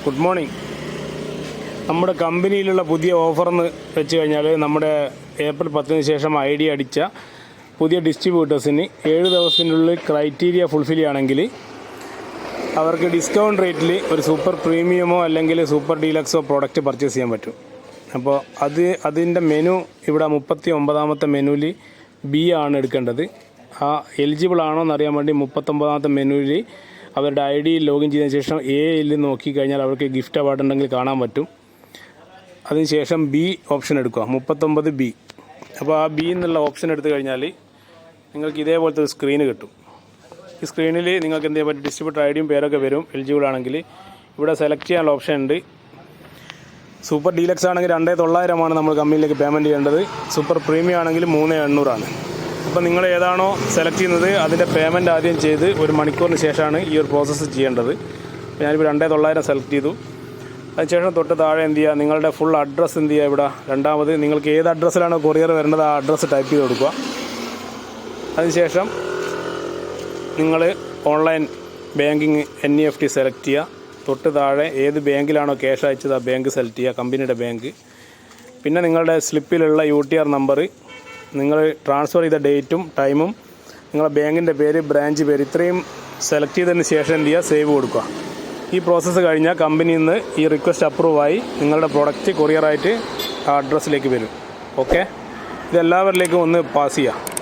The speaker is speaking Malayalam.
Good morning. നമ്മുടെ കമ്പനിയിലുള്ള പുതിയ ഓഫറെന്ന് വെച്ച് കഴിഞ്ഞാൽ നമ്മുടെ ഏപ്രിൽ 10 ശേഷം ID അടിച്ച പുതിയ ഡിസ്ട്രിബ്യൂട്ടേഴ്സിന് 7 ദിവസത്തിനുള്ളിൽ ക്രൈറ്റീരിയ ഫുൾഫിൽ ചെയ്യുകയാണെങ്കിൽ അവർക്ക് ഡിസ്കൗണ്ട് റേറ്റിൽ ഒരു സൂപ്പർ പ്രീമിയമോ അല്ലെങ്കിൽ സൂപ്പർ ഡീലക്സോ പ്രോഡക്റ്റ് പർച്ചേസ് ചെയ്യാൻ പറ്റും. അപ്പോൾ അതിൻ്റെ മെനു ഇവിടെ 39ാമത്തെ മെനുവിൽ B ആണ് എടുക്കേണ്ടത്. ആ എലിജിബിൾ ആണോ എന്നറിയാൻ വേണ്ടി 39ാമത്തെ മെനുവിൽ അവരുടെ ID ലോഗിൻ ചെയ്തതിന് ശേഷം Aയിൽ നോക്കിക്കഴിഞ്ഞാൽ അവർക്ക് ഗിഫ്റ്റ് അവാർഡ് ഉണ്ടെങ്കിൽ കാണാൻ പറ്റും. അതിനുശേഷം B ഓപ്ഷൻ എടുക്കുക, 39B. അപ്പോൾ ആ B എന്നുള്ള ഓപ്ഷൻ എടുത്തു കഴിഞ്ഞാൽ നിങ്ങൾക്ക് ഇതേപോലത്തെ ഒരു സ്ക്രീന് കിട്ടും. ഈ സ്ക്രീനിൽ നിങ്ങൾക്ക് എന്ത് ചെയ്യാൻ പറ്റും, ഡിസ്ട്രിബ്യൂട്ടർ ഐഡിയും പേരൊക്കെ വരും. എലിജിബിൾ ആണെങ്കിൽ ഇവിടെ സെലക്ട് ചെയ്യാനുള്ള ഓപ്ഷൻ ഉണ്ട്. സൂപ്പർ ഡീലക്സ് ആണെങ്കിൽ 2900 നമ്മൾ കമ്പനിയിലേക്ക് പേയ്മെൻറ്റ് ചെയ്യേണ്ടത്. സൂപ്പർ പ്രീമിയം ആണെങ്കിൽ 3800. അപ്പോൾ നിങ്ങൾ ഏതാണോ സെലക്ട് ചെയ്യുന്നത് അതിൻ്റെ പേയ്മെൻറ്റ് ആദ്യം ചെയ്ത് 1 മണിക്കൂറിന് ശേഷമാണ് ഈ ഒരു പ്രോസസ്സ് ചെയ്യേണ്ടത്. ഞാനിപ്പോൾ 2900 സെലക്ട് ചെയ്തു. അതിനുശേഷം തൊട്ട് താഴെ എന്ത് ചെയ്യുക, നിങ്ങളുടെ ഫുൾ അഡ്രസ്സ് എന്ത് ചെയ്യുക, ഇവിടെ രണ്ടാമത് നിങ്ങൾക്ക് ഏത് അഡ്രസ്സിലാണോ കൊറിയർ വരേണ്ടത് ആ അഡ്രസ്സ് ടൈപ്പ് ചെയ്ത് കൊടുക്കുക. അതിനുശേഷം നിങ്ങൾ ഓൺലൈൻ ബാങ്കിങ് NEFT സെലക്ട് ചെയ്യുക. തൊട്ട് താഴെ ഏത് ബാങ്കിലാണോ ക്യാഷ് അയച്ചത് ആ ബാങ്ക് സെലക്ട് ചെയ്യുക, കമ്പനിയുടെ ബാങ്ക്. പിന്നെ നിങ്ങളുടെ സ്ലിപ്പിലുള്ള UTR നമ്പർ, നിങ്ങൾ ട്രാൻസ്ഫർ ചെയ്ത ഡേറ്റും ടൈമും, നിങ്ങളുടെ ബാങ്കിൻ്റെ പേര്, ബ്രാഞ്ച് പേര്, ഇത്രയും സെലക്ട് ചെയ്തതിന് ശേഷം എന്ത് ചെയ്യുക, സേവ് കൊടുക്കുക. ഈ പ്രോസസ്സ് കഴിഞ്ഞാൽ കമ്പനിയിൽ നിന്ന് ഈ റിക്വസ്റ്റ് അപ്രൂവായി നിങ്ങളുടെ പ്രൊഡക്റ്റ് കൊറിയറായിട്ട് ആ അഡ്രസ്സിലേക്ക് വരും. ഓക്കെ, ഇതെല്ലാവരിലേക്കും ഒന്ന് പാസ് ചെയ്യുക.